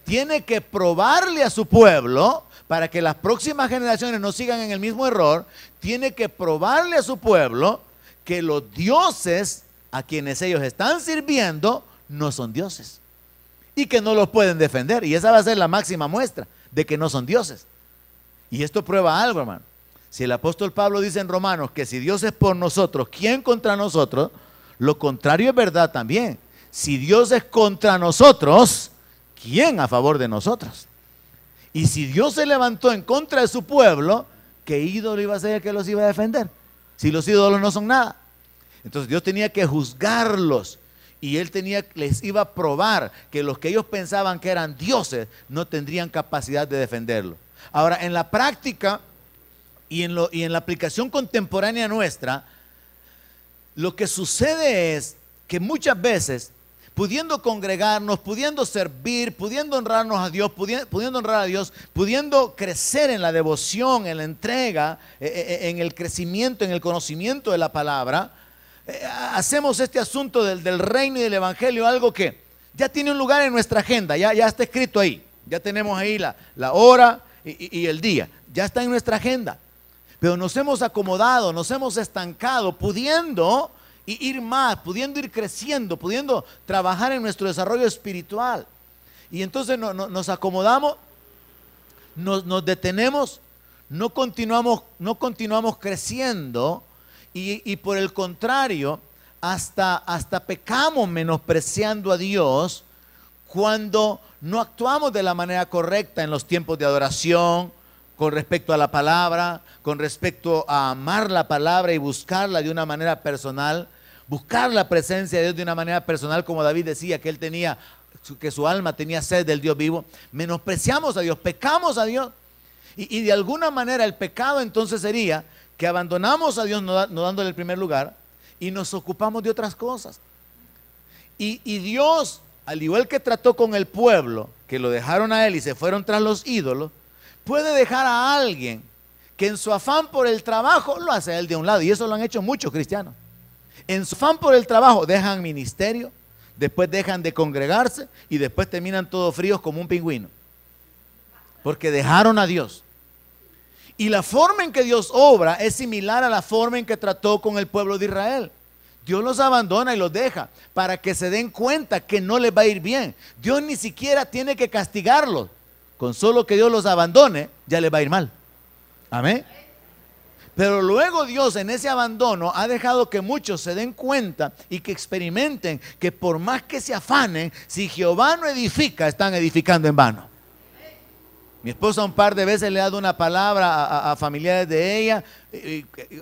tiene que probarle a su pueblo, para que las próximas generaciones no sigan en el mismo error, tiene que probarle a su pueblo que los dioses a quienes ellos están sirviendo no son dioses y que no los pueden defender. Y esa va a ser la máxima muestra de que no son dioses. Y esto prueba algo, hermano. Si el apóstol Pablo dice en Romanos que si Dios es por nosotros, ¿quién contra nosotros? Lo contrario es verdad también. Si Dios es contra nosotros, ¿quién a favor de nosotros? Y si Dios se levantó en contra de su pueblo, ¿qué ídolo iba a ser el que los iba a defender? Si los ídolos no son nada. Entonces Dios tenía que juzgarlos y Él les iba a probar que los que ellos pensaban que eran dioses no tendrían capacidad de defenderlo. Ahora, en la práctica y en la aplicación contemporánea nuestra, lo que sucede es que muchas veces, pudiendo congregarnos, pudiendo servir, pudiendo honrarnos a Dios, pudiendo honrar a Dios, pudiendo crecer en la devoción, en la entrega, en el crecimiento, en el conocimiento de la palabra, hacemos este asunto del reino y del evangelio algo que ya tiene un lugar en nuestra agenda, ya está escrito ahí, ya tenemos ahí la hora y el día, ya está en nuestra agenda. Pero nos hemos acomodado, nos hemos estancado, pudiendo ir más, pudiendo ir creciendo, pudiendo trabajar en nuestro desarrollo espiritual. Y entonces nos acomodamos, nos detenemos, no continuamos creciendo y por el contrario, hasta pecamos menospreciando a Dios cuando no actuamos de la manera correcta en los tiempos de adoración, con respecto a la palabra, con respecto a amar la palabra y buscarla de una manera personal, buscar la presencia de Dios de una manera personal, como David decía que él tenía, que su alma tenía sed del Dios vivo. Menospreciamos a Dios, pecamos a Dios, y de alguna manera el pecado entonces sería que abandonamos a Dios no dándole el primer lugar y nos ocupamos de otras cosas. Y Dios, al igual que trató con el pueblo, que lo dejaron a él y se fueron tras los ídolos, puede dejar a alguien que en su afán por el trabajo lo hace a él de un lado, y eso lo han hecho muchos cristianos. En su afán por el trabajo dejan ministerio, después dejan de congregarse y después terminan todos fríos como un pingüino, porque dejaron a Dios. Y la forma en que Dios obra es similar a la forma en que trató con el pueblo de Israel. Dios los abandona y los deja para que se den cuenta que no les va a ir bien. Dios ni siquiera tiene que castigarlos. Con solo que Dios los abandone, ya les va a ir mal. Amén. Pero luego Dios en ese abandono ha dejado que muchos se den cuenta y que experimenten que por más que se afanen, si Jehová no edifica, están edificando en vano. Mi esposa un par de veces le ha dado una palabra a familiares de ella,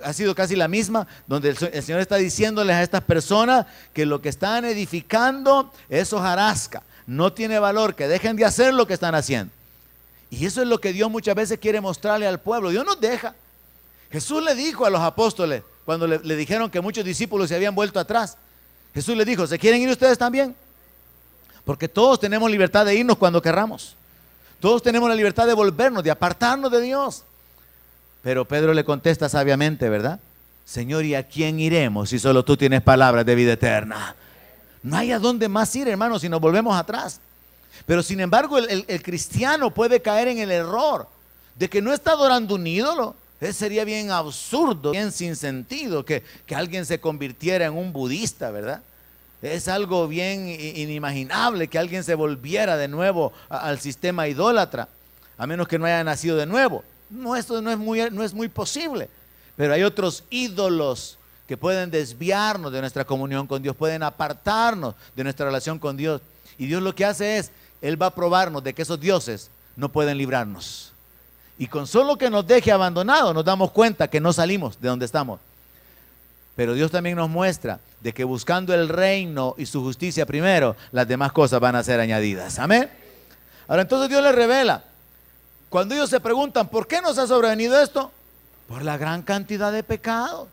ha sido casi la misma, donde el Señor está diciéndoles a estas personas que lo que están edificando es hojarasca, no tiene valor, que dejen de hacer lo que están haciendo. Y eso es lo que Dios muchas veces quiere mostrarle al pueblo. Dios nos deja. Jesús le dijo a los apóstoles, cuando le dijeron que muchos discípulos se habían vuelto atrás, Jesús les dijo, ¿se quieren ir ustedes también? Porque todos tenemos libertad de irnos cuando querramos. Todos tenemos la libertad de volvernos, de apartarnos de Dios. Pero Pedro le contesta sabiamente, ¿verdad? Señor, ¿y a quién iremos si solo tú tienes palabras de vida eterna? No hay a dónde más ir, hermanos, si nos volvemos atrás. Pero sin embargo, el cristiano puede caer en el error de que no está adorando un ídolo. Sería bien absurdo, bien sin sentido que alguien se convirtiera en un budista, ¿verdad? Es algo bien inimaginable que alguien se volviera de nuevo al sistema idólatra, a menos que no haya nacido de nuevo. No, esto no es muy posible. Pero hay otros ídolos que pueden desviarnos de nuestra comunión con Dios, pueden apartarnos de nuestra relación con Dios. Y Dios lo que hace es, Él va a probarnos de que esos dioses no pueden librarnos. Y con solo que nos deje abandonados, nos damos cuenta que no salimos de donde estamos. Pero Dios también nos muestra de que buscando el reino y su justicia primero, las demás cosas van a ser añadidas. Amén. Ahora entonces Dios les revela. Cuando ellos se preguntan, ¿por qué nos ha sobrevenido esto? Por la gran cantidad de pecados.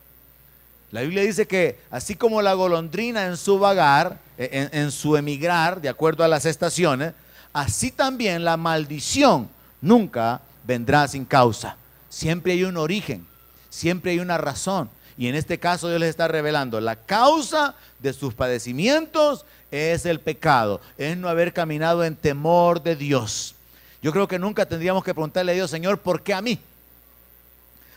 La Biblia dice que así como la golondrina en su vagar, en su emigrar, de acuerdo a las estaciones, así también la maldición nunca vendrá sin causa. Siempre hay un origen, siempre hay una razón. Y en este caso Dios les está revelando la causa de sus padecimientos es el pecado, es no haber caminado en temor de Dios. Yo creo que nunca tendríamos que preguntarle a Dios, Señor, ¿por qué a mí?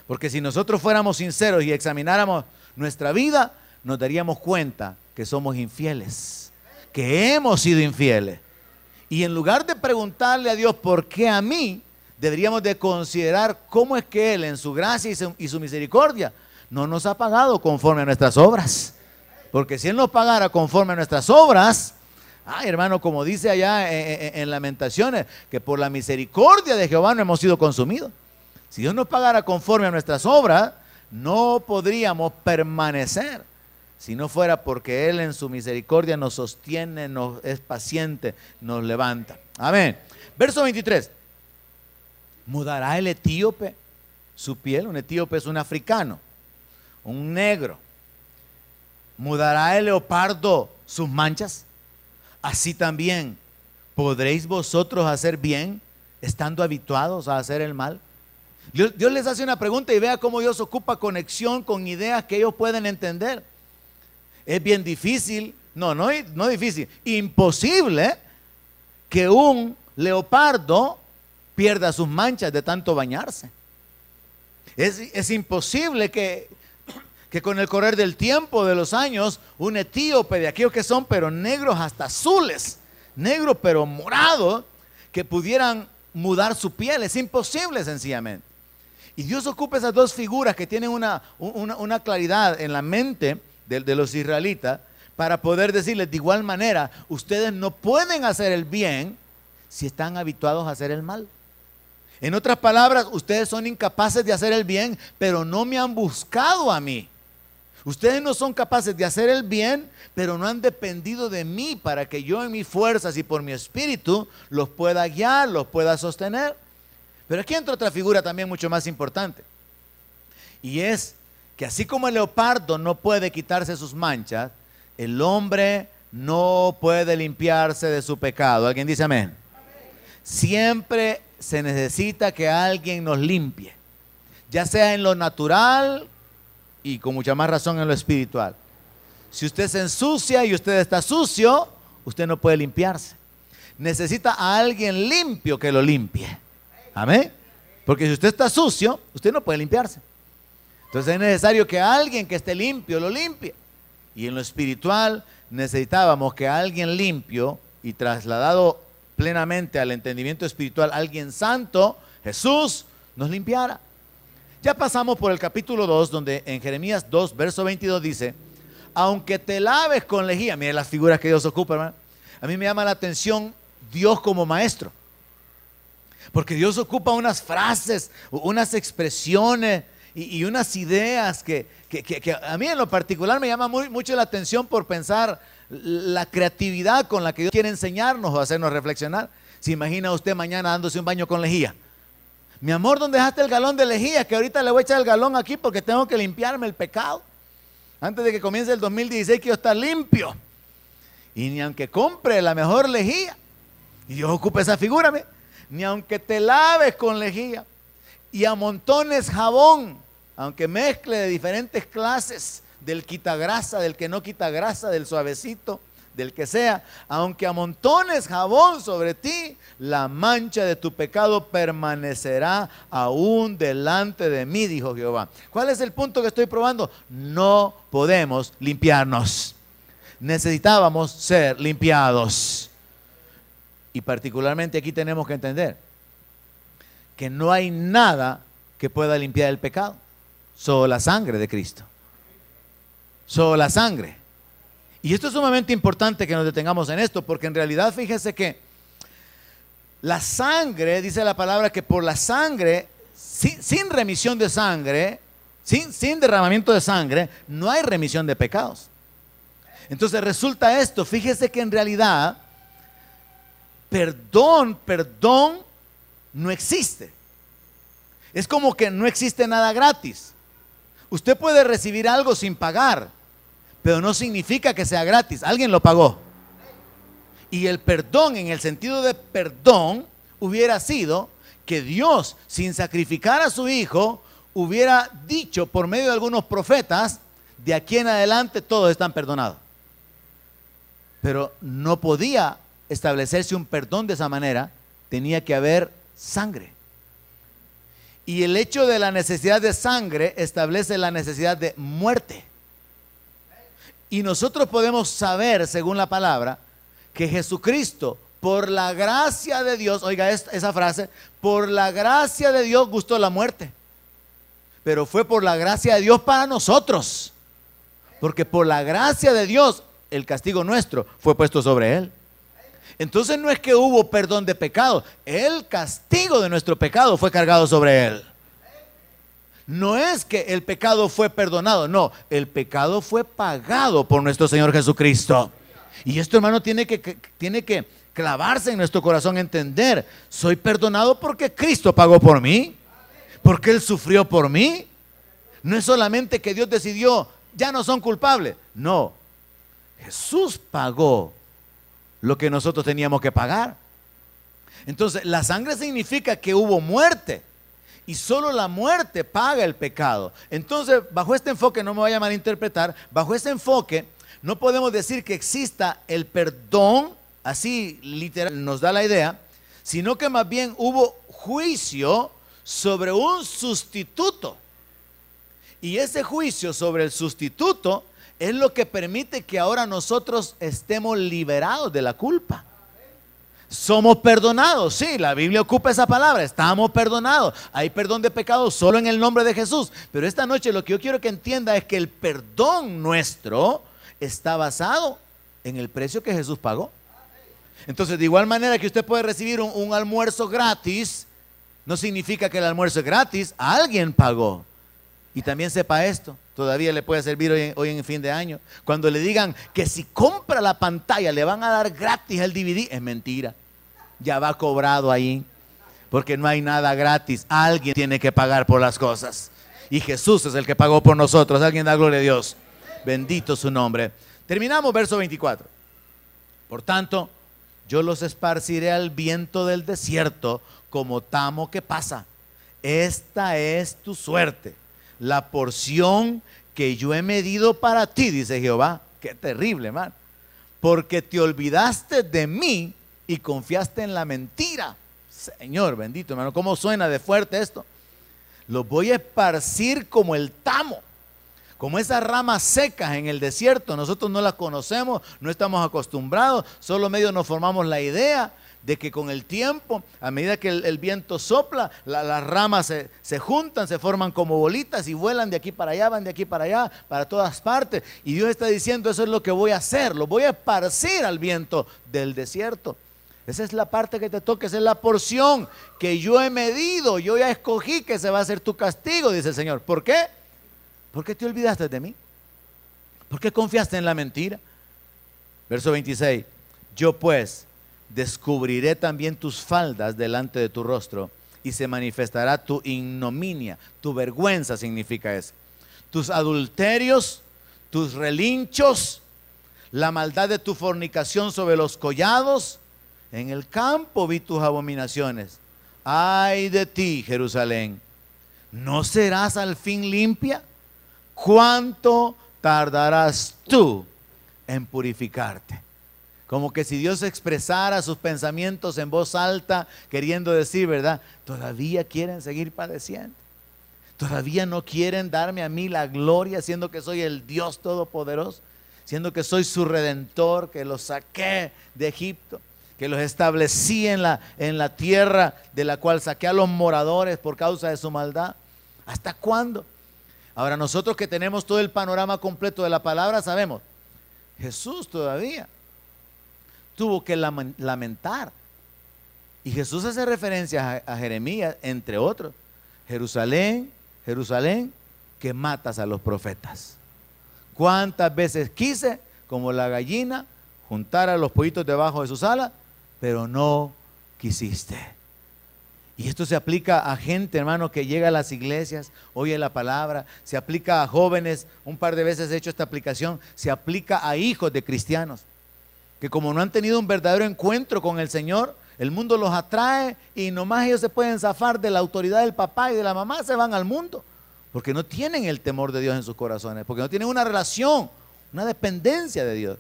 Porque si nosotros fuéramos sinceros y examináramos nuestra vida, nos daríamos cuenta que somos infieles, que hemos sido infieles. Y en lugar de preguntarle a Dios, ¿por qué a mí? Deberíamos de considerar cómo es que Él en su gracia y su misericordia no nos ha pagado conforme a nuestras obras. Porque si Él nos pagara conforme a nuestras obras, ay hermano, como dice allá en Lamentaciones, que por la misericordia de Jehová no hemos sido consumidos. Si Dios nos pagara conforme a nuestras obras, no podríamos permanecer. Si no fuera porque Él en su misericordia nos sostiene, es paciente, nos levanta. Amén. Verso 23. ¿Mudará el etíope su piel? Un etíope es un africano, un negro. ¿Mudará el leopardo sus manchas? Así también, ¿podréis vosotros hacer bien estando habituados a hacer el mal? Dios les hace una pregunta y vea cómo Dios ocupa conexión con ideas que ellos pueden entender. Es bien difícil, no difícil, imposible que un leopardo pierda sus manchas de tanto bañarse. Es imposible que con el correr del tiempo, de los años, un etíope, de aquellos que son pero negros hasta azules, negros pero morados, que pudieran mudar su piel. Es imposible sencillamente. Y Dios ocupa esas dos figuras que tienen una claridad en la mente de los israelitas para poder decirles de igual manera, ustedes no pueden hacer el bien si están habituados a hacer el mal. En otras palabras, ustedes son incapaces de hacer el bien, pero no me han buscado a mí. Ustedes no son capaces de hacer el bien, pero no han dependido de mí para que yo en mis fuerzas y por mi espíritu los pueda guiar, los pueda sostener. Pero aquí entra otra figura también mucho más importante. Y es que así como el leopardo no puede quitarse sus manchas, el hombre no puede limpiarse de su pecado. ¿Alguien dice amén? Siempre se necesita que alguien nos limpie, ya sea en lo natural y con mucha más razón en lo espiritual. Si usted se ensucia y usted está sucio, usted no puede limpiarse. Necesita a alguien limpio que lo limpie. Amén. Porque si usted está sucio, usted no puede limpiarse. Entonces es necesario que alguien que esté limpio lo limpie. Y en lo espiritual necesitábamos que alguien limpio y trasladado plenamente al entendimiento espiritual, alguien santo, Jesús, nos limpiara. Ya pasamos por el capítulo 2, donde en Jeremías 2, verso 22 dice, aunque te laves con lejía, mire las figuras que Dios ocupa, hermano. A mí me llama la atención Dios como maestro, porque Dios ocupa unas frases, unas expresiones y unas ideas que a mí en lo particular me llama mucho la atención por pensar la creatividad con la que Dios quiere enseñarnos o hacernos reflexionar. ¿Se imagina usted mañana dándose un baño con lejía? Mi amor, ¿dónde dejaste el galón de lejía? Que ahorita le voy a echar el galón aquí porque tengo que limpiarme el pecado. Antes de que comience el 2016 quiero estar limpio. Y ni aunque compre la mejor lejía, y Dios ocupe esa figura, ni aunque te laves con lejía y amontones jabón, aunque mezcle de diferentes clases, del quitagrasa, del que no quita grasa, del suavecito, del que sea, aunque amontones jabón sobre ti, la mancha de tu pecado permanecerá aún delante de mí, dijo Jehová. ¿Cuál es el punto que estoy probando? No podemos limpiarnos. Necesitábamos ser limpiados. Y particularmente aquí tenemos que entender que no hay nada que pueda limpiar el pecado, solo la sangre de Cristo. Solo la sangre. Y esto es sumamente importante que nos detengamos en esto, porque en realidad fíjese que la sangre, dice la palabra que por la sangre, sin remisión de sangre, sin derramamiento de sangre, no hay remisión de pecados. Entonces resulta esto, fíjese que en realidad perdón no existe. Es como que no existe nada gratis. Usted puede recibir algo sin pagar, pero no significa que sea gratis. Alguien lo pagó. Y el perdón, en el sentido de perdón, hubiera sido que Dios, sin sacrificar a su Hijo, hubiera dicho por medio de algunos profetas: de aquí en adelante todos están perdonados. Pero no podía establecerse un perdón de esa manera, tenía que haber sangre. Y el hecho de la necesidad de sangre establece la necesidad de muerte. Y nosotros podemos saber, según la palabra, que Jesucristo, por la gracia de Dios, oiga esa frase, por la gracia de Dios gustó la muerte. Pero fue por la gracia de Dios para nosotros. Porque por la gracia de Dios, el castigo nuestro fue puesto sobre Él. Entonces no es que hubo perdón de pecado, el castigo de nuestro pecado fue cargado sobre Él. No es que el pecado fue perdonado, no, el pecado fue pagado por nuestro Señor Jesucristo. Y esto, hermano, tiene que clavarse en nuestro corazón, entender: soy perdonado porque Cristo pagó por mí, porque Él sufrió por mí. No es solamente que Dios decidió, ya no son culpables, no, Jesús pagó lo que nosotros teníamos que pagar. Entonces la sangre significa que hubo muerte, y solo la muerte paga el pecado. Entonces, bajo este enfoque, no me vaya a malinterpretar, bajo este enfoque no podemos decir que exista el perdón, así literal nos da la idea, sino que más bien hubo juicio sobre un sustituto. Y ese juicio sobre el sustituto es lo que permite que ahora nosotros estemos liberados de la culpa. Somos perdonados, sí, la Biblia ocupa esa palabra, estamos perdonados. Hay perdón de pecados solo en el nombre de Jesús. Pero esta noche lo que yo quiero que entienda es que el perdón nuestro está basado en el precio que Jesús pagó. Entonces, de igual manera que usted puede recibir un almuerzo gratis, no significa que el almuerzo es gratis, alguien pagó. Y también sepa esto, todavía le puede servir hoy en fin de año. Cuando le digan que si compra la pantalla le van a dar gratis el DVD, es mentira. Ya va cobrado ahí, porque no hay nada gratis. Alguien tiene que pagar por las cosas. Y Jesús es el que pagó por nosotros. Alguien da gloria a Dios. Bendito su nombre. Terminamos verso 24. Por tanto, yo los esparciré al viento del desierto como tamo que pasa. Esta es tu suerte, la porción que yo he medido para ti, dice Jehová. Qué terrible, hermano. Porque te olvidaste de mí y confiaste en la mentira. Señor bendito, hermano, ¿cómo suena de fuerte esto? Los voy a esparcir como el tamo, como esas ramas secas en el desierto. Nosotros no las conocemos, no estamos acostumbrados, solo medio nos formamos la idea de que con el tiempo, a medida que el viento sopla, las ramas se juntan, se forman como bolitas y vuelan de aquí para allá, van de aquí para allá, para todas partes. Y Dios está diciendo: eso es lo que voy a hacer, lo voy a esparcir al viento del desierto. Esa es la parte que te toca, esa es la porción que yo he medido, yo ya escogí que se va a hacer tu castigo, dice el Señor. ¿Por qué? Porque te olvidaste de mí. ¿Por qué confiaste en la mentira? Verso 26. Yo pues descubriré también tus faldas delante de tu rostro y se manifestará tu ignominia, tu vergüenza significa eso. Tus adulterios, tus relinchos, la maldad de tu fornicación sobre los collados. En el campo vi tus abominaciones. Ay de ti, Jerusalén, ¿no serás al fin limpia? ¿Cuánto tardarás tú en purificarte? Como que si Dios expresara sus pensamientos en voz alta, queriendo decir, ¿verdad? Todavía quieren seguir padeciendo. Todavía no quieren darme a mí la gloria, siendo que soy el Dios Todopoderoso, siendo que soy su Redentor, que los saqué de Egipto, que los establecí en la tierra de la cual saqué a los moradores por causa de su maldad. ¿Hasta cuándo? Ahora nosotros que tenemos todo el panorama completo de la palabra sabemos, Jesús todavía tuvo que lamentar. Y Jesús hace referencia a Jeremías, entre otros. Jerusalén, Jerusalén, que matas a los profetas. ¿Cuántas veces quise, como la gallina, juntar a los pollitos debajo de sus alas, pero no quisiste? Y esto se aplica a gente, hermano, que llega a las iglesias, oye la palabra, se aplica a jóvenes, un par de veces he hecho esta aplicación, se aplica a hijos de cristianos, que como no han tenido un verdadero encuentro con el Señor, el mundo los atrae y nomás ellos se pueden zafar de la autoridad del papá y de la mamá, se van al mundo, porque no tienen el temor de Dios en sus corazones, porque no tienen una relación, una dependencia de Dios.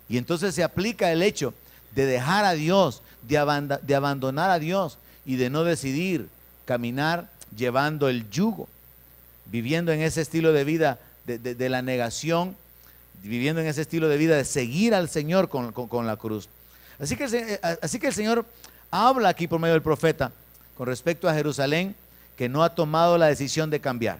Y entonces se aplica el hecho de dejar a Dios, de abandonar a Dios y de no decidir caminar llevando el yugo, viviendo en ese estilo de vida de la negación, viviendo en ese estilo de vida de seguir al Señor con la cruz. Así que el Señor habla aquí por medio del profeta con respecto a Jerusalén, que no ha tomado la decisión de cambiar.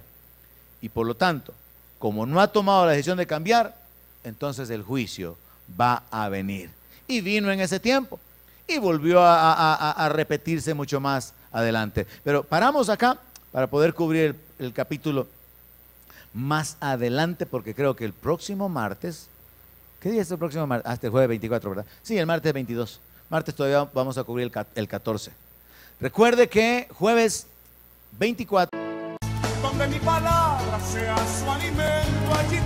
Y por lo tanto, como no ha tomado la decisión de cambiar, entonces el juicio va a venir. Y vino en ese tiempo y volvió a repetirse mucho más adelante. Pero paramos acá para poder cubrir el capítulo más adelante, porque creo que el próximo martes, ¿qué día es el próximo martes? Hasta el jueves 24, ¿verdad? Sí, el martes 22. Martes todavía vamos a cubrir el 14. Recuerde que jueves 24. Donde mi palabra sea su alimento, allí